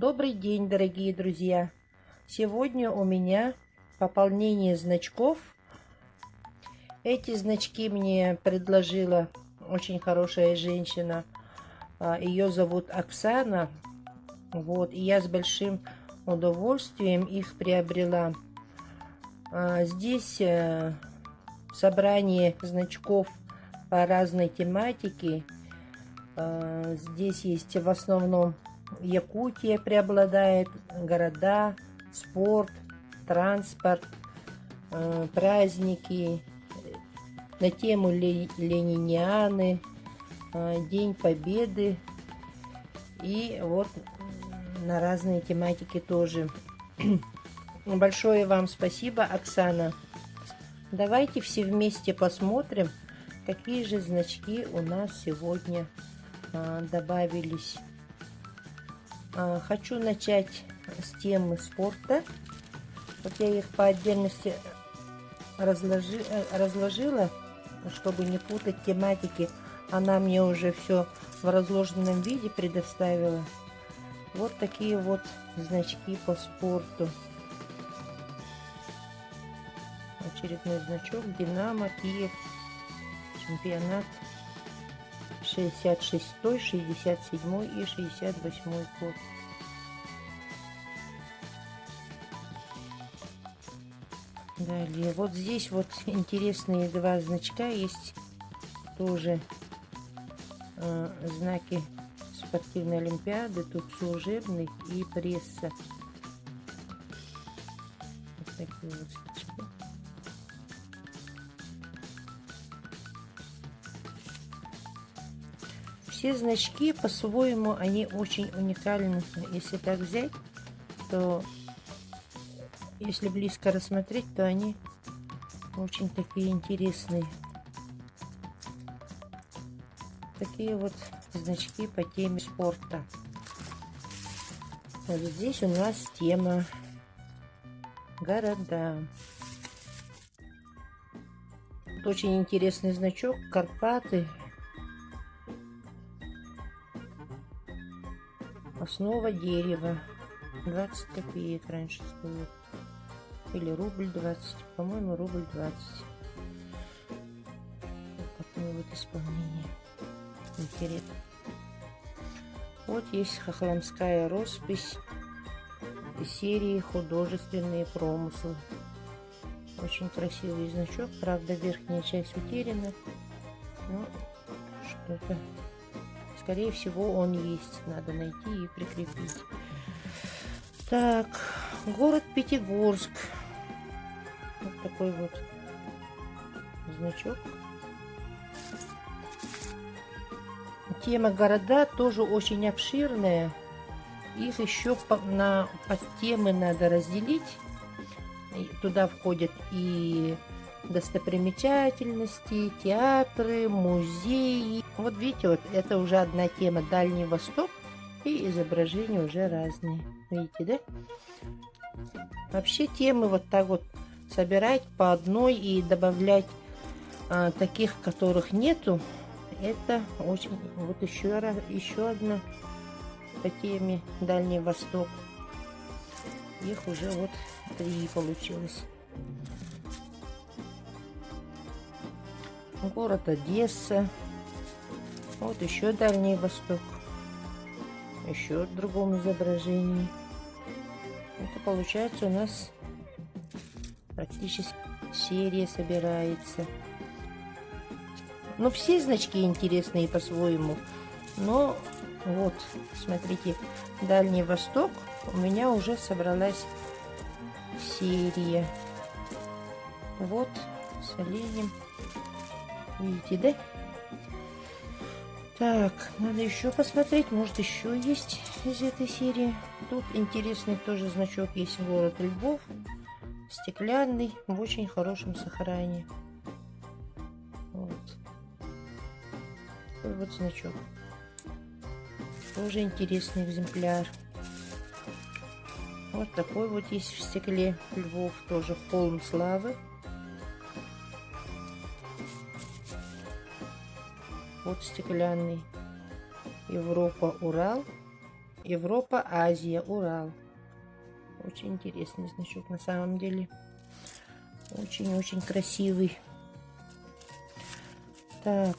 Добрый день, дорогие друзья! Сегодня у меня пополнение значков. Эти значки мне предложила очень хорошая женщина. Ее зовут Оксана. И я с большим удовольствием их приобрела. Здесь собрание значков по разной тематике. Здесь есть в основном Якутия преобладает, города, спорт, транспорт, праздники, на тему Ленинианы, День Победы и вот на разные тематики тоже. Большое вам спасибо, Оксана. Давайте все вместе посмотрим, какие же значки у нас сегодня добавились. Хочу начать с темы спорта. Вот я их по отдельности разложила, чтобы не путать тематики. Она мне уже все в разложенном виде предоставила. Вот такие вот значки по спорту. Очередной значок Динамо Киев, чемпионат 66, 67 и 68 год. Далее, вот здесь вот интересные два значка есть, тоже знаки спортивной олимпиады, тут служебный и пресса. Вот такие вот значки. Все значки по-своему, они очень уникальны. Если так взять, то если близко рассмотреть, то они очень такие интересные. Такие вот значки по теме спорта. Вот здесь у нас тема города. Тут очень интересный значок Карпаты. Основа дерева. 20 копеек раньше стоит. Или рубль 20. По-моему, рубль 20. Вот такое вот исполнение. Интересно. Вот есть хохломская роспись из серии «Художественные промыслы». Очень красивый значок. Правда, верхняя часть утеряна. Но что-то... Скорее всего, он есть. Надо найти и прикрепить. Так, город Пятигорск. Вот такой вот значок. Тема города тоже очень обширная. Их еще на подтемы надо разделить. Туда входят и достопримечательности, театры, музеи. Вот видите, вот это уже одна тема — Дальний Восток, и изображения уже разные. Видите, да? Вообще темы вот так вот собирать по одной и добавлять которых нету, это очень... Вот еще одна по теме Дальний Восток. Их уже вот 3 получилось. Город Одесса. Вот еще Дальний Восток. Еще в другом изображении. Это получается у нас практически серия собирается. Но все значки интересные по-своему. Но вот, смотрите, Дальний Восток у меня уже собралась серия. Вот, с оленем. Видите, да? Так, надо еще посмотреть, может еще есть из этой серии. Тут интересный тоже значок есть, город Львов, стеклянный, в очень хорошем сохранении. Вот. Такой вот значок. Тоже интересный экземпляр. Вот такой вот есть в стекле Львов, тоже холм славы. Вот стеклянный. Европа, Урал. Европа, Азия, Урал. Очень интересный значок на самом деле. Очень-очень красивый. Так,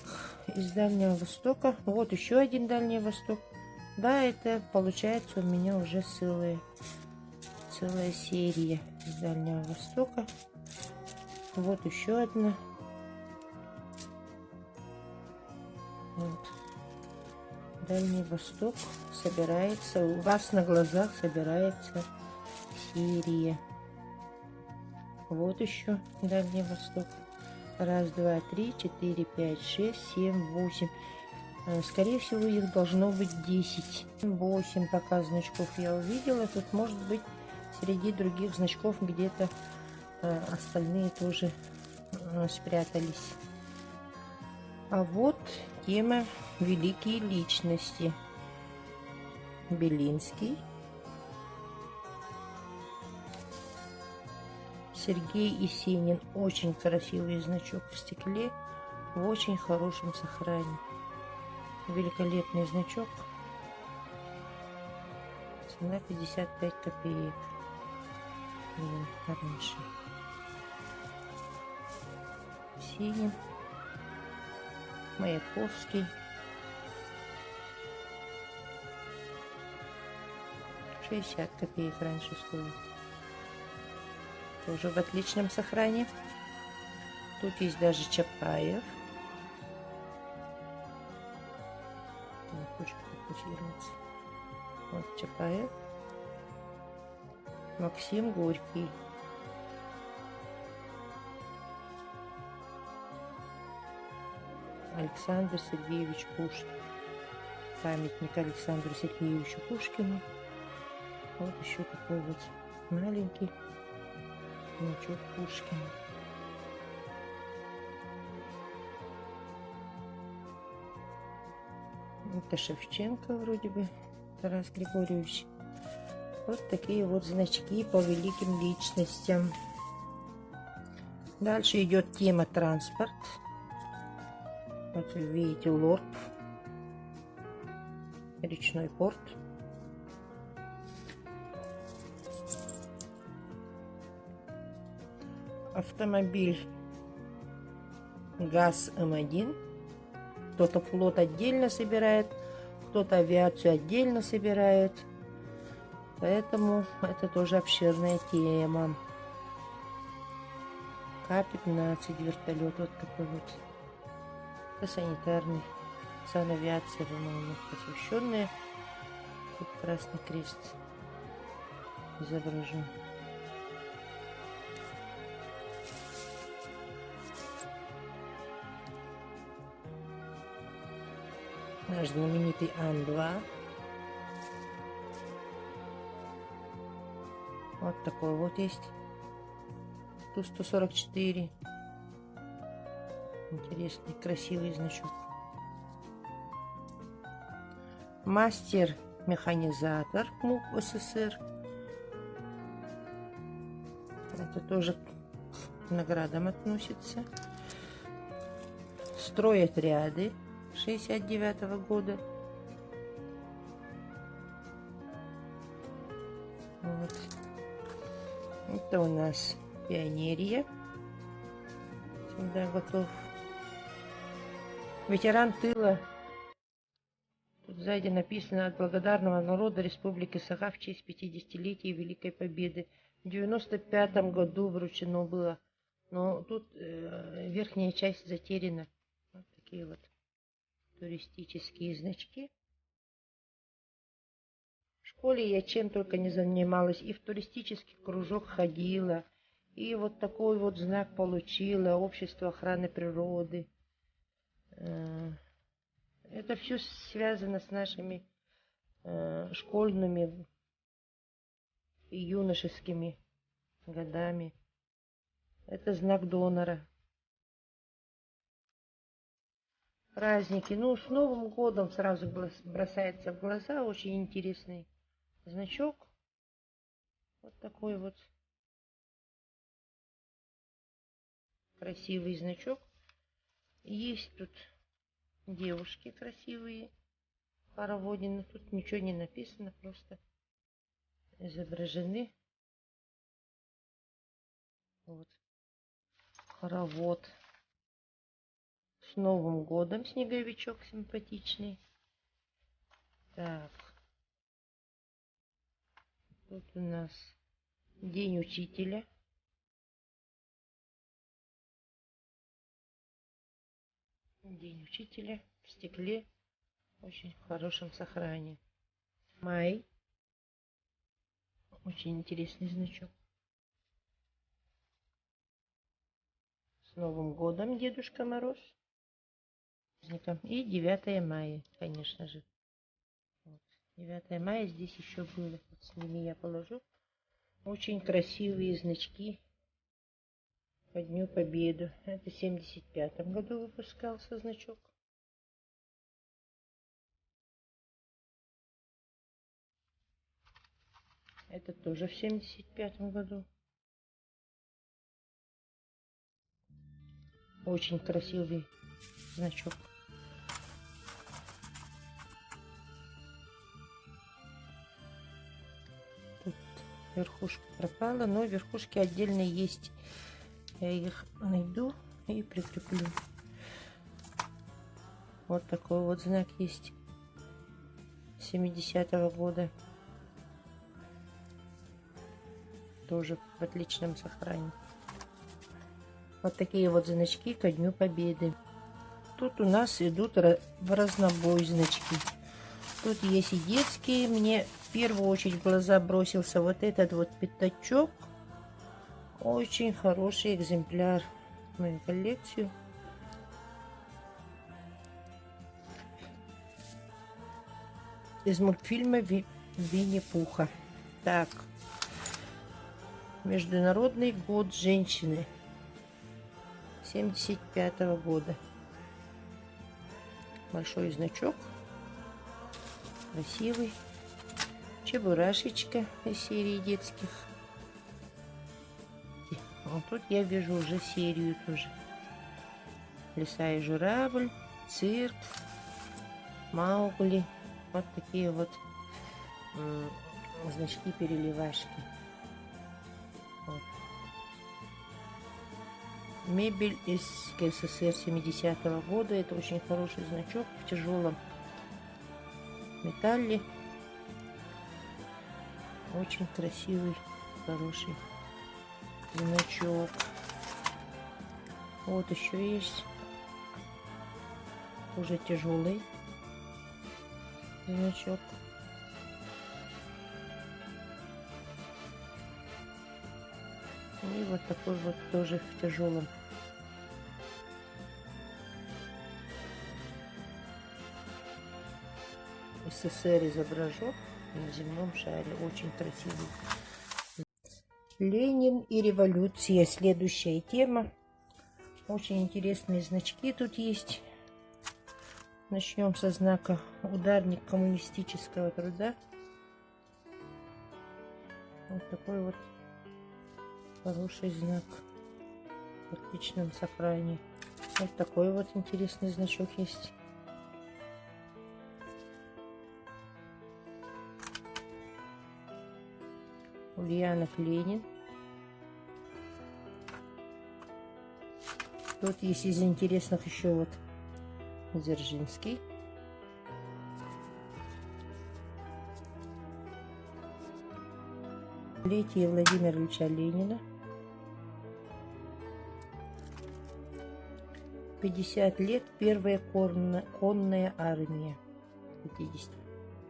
из Дальнего Востока. Вот еще один Дальний Восток. Да, это получается у меня уже целая серия из Дальнего Востока. Вот еще одна. Вот. Дальний Восток собирается. У вас на глазах собирается серия. Вот еще Дальний Восток. Раз, два, три, 4, 5, 6, 7, 8. Скорее всего, их должно быть 10. 8 пока значков я увидела. Тут может быть среди других значков где-то остальные тоже спрятались. А вот тема великие личности. Белинский, Сергей Есенин. Очень красивый значок в стекле, в очень хорошем сохранении. Великолепный значок. Цена 55 копеек. Раньше. Есенин. Маяковский. 60 копеек раньше стоил. Тоже в отличном сохранении. Тут есть даже Чапаев. Ручка фокусируется. Вот Чапаев. Максим Горький. Александр Сергеевич Пушкин. Памятник Александру Сергеевичу Пушкину. Вот еще такой вот маленький значок Пушкина. Это Шевченко вроде бы, Тарас Григорьевич. Вот такие вот значки по великим личностям. Дальше идет тема транспорт. Вот вы видите лорд, речной порт. Автомобиль ГАЗ М1. Кто-то флот отдельно собирает, кто-то авиацию отдельно собирает. Поэтому это тоже обширная тема. К-15 вертолет вот такой вот. Это санитарный. Санавиация, по-моему, посвященная. Тут Красный Крест изображен. Наш знаменитый Ан-2. Вот такой вот есть. Ту-144. Интересный, красивый значок. Мастер-механизатор МУП СССР. Это тоже к наградам относится. Стройотряды 69-го года. Вот. Это у нас пионерия. Всегда готов. Ветеран тыла. Тут сзади написано: от благодарного народа Республики Саха в честь 50-летия Великой Победы. В 95-м году вручено было. Но тут верхняя часть затеряна. Вот такие вот туристические значки. В школе я чем только не занималась. И в туристический кружок ходила. И вот такой вот знак получила. Общество охраны природы. Это все связано с нашими школьными и юношескими годами. Это знак донора. Праздники. Ну, с Новым годом сразу бросается в глаза. Очень интересный значок. Вот такой вот красивый значок. Есть тут девушки красивые. хороводе, но тут ничего не написано, просто изображены. Вот хоровод. С Новым годом, снеговичок симпатичный. Так, тут у нас День учителя. День учителя в стекле, очень в хорошем сохранении. Май. Очень интересный значок. С Новым годом, Дедушка Мороз. И 9 мая, конечно же. Вот. 9 мая здесь еще было. Вот с ними я положу. Очень красивые значки по Дню Победы. Это в 1975 году выпускался значок. Это тоже в 1975 году. Очень красивый значок. Тут верхушка пропала, но верхушки отдельно есть. Я их найду и прикреплю. Вот такой вот знак есть 70-го года. Тоже в отличном сохранении. Вот такие вот значки ко Дню Победы. Тут у нас идут в разнобой значки. Тут есть и детские. Мне в первую очередь в глаза бросился вот этот вот пятачок. Очень хороший экземпляр в мою коллекцию. Из мультфильма Винни-Пуха. Так. Международный год женщины 1975 года. Большой значок. Красивый. Чебурашечка из серии детских. Вот тут я вижу уже серию тоже. Лиса и журавль, цирк, Маугли. Вот такие вот значки-переливашки. Вот. Мебель из СССР 70-го года. Это очень хороший значок в тяжелом металле. Очень красивый, хороший значок. Вот еще есть. Уже тяжелый значок. И вот такой вот тоже в тяжелом. СССР изображен на земном шаре. Очень красивый. Ленин и революция. Следующая тема. Очень интересные значки тут есть. Начнем со знака ударник коммунистического труда. Вот такой вот хороший знак в отличном сохранении. Вот такой вот интересный значок есть. Ульянов Ленин. Тут есть из интересных еще вот Дзержинский. Летие Владимира Ильича Ленина. 50 лет. Первая конная армия. 50.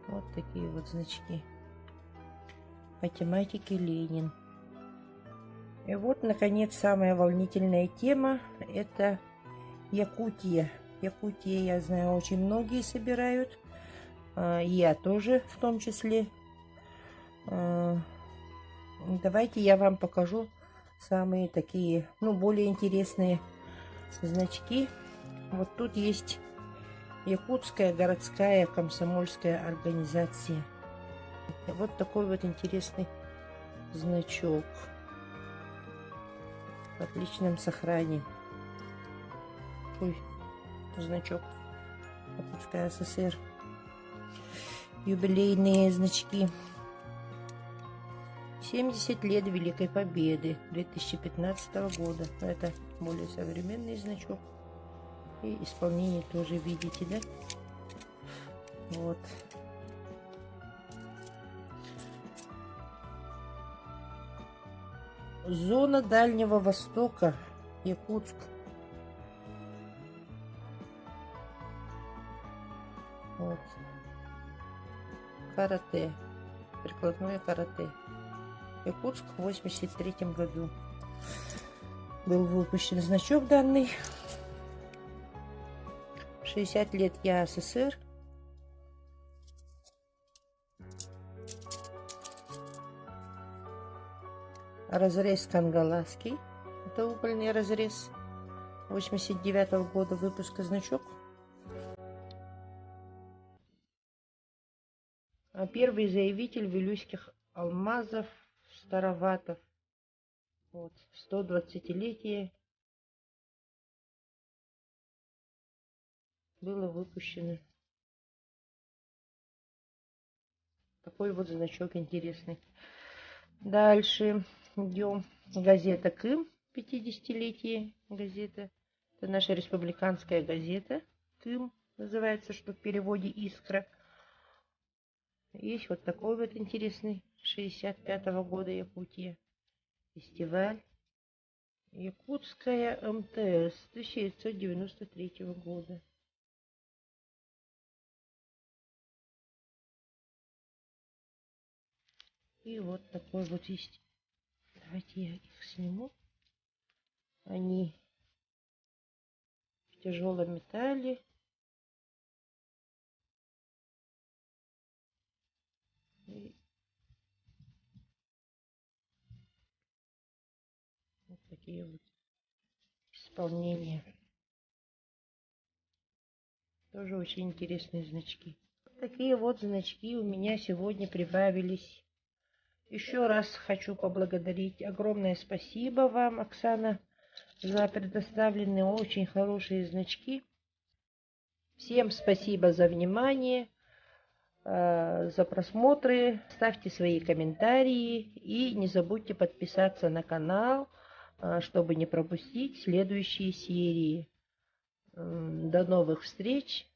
Вот такие вот значки. По тематике Ленин. И вот, наконец, самая волнительная тема. Это Якутия. Якутия, я знаю, очень многие собирают. Я тоже в том числе. Давайте я вам покажу самые такие, более интересные значки. Вот тут есть Якутская городская комсомольская организация. Вот такой вот интересный значок. В отличном сохранении. Ой, значок Якутская ССР. юбилейные значки. 70 лет Великой Победы 2015 года. Это более современный значок. И исполнение тоже видите, да? Вот. Зона Дальнего Востока, Якутск. Вот. Карате. Прикладное карате. Якутск в 83 году был выпущен значок данный. 60 лет ЯССР. Разрез кангаласский. Это угольный разрез. 89 года выпуска значок. А первый заявитель вилюйских алмазов Староватов. Вот, 120-летие было выпущено. Такой вот значок интересный. Дальше идем. Газета Кым, 50-летие газета. Это наша республиканская газета. Кым называется, что в переводе «Искра». Есть вот такой вот интересный 65-го года Якутия. Фестиваль. Якутская МТС 1993 года. И вот такой вот есть. Давайте я их сниму. Они в тяжелом металле. И вот такие вот исполнения. Тоже очень интересные значки. Вот такие вот значки у меня сегодня прибавились. Еще раз хочу поблагодарить. Огромное спасибо вам, Оксана, за предоставленные очень хорошие значки. Всем спасибо за внимание, за просмотры. Ставьте свои комментарии и не забудьте подписаться на канал, чтобы не пропустить следующие серии. До новых встреч!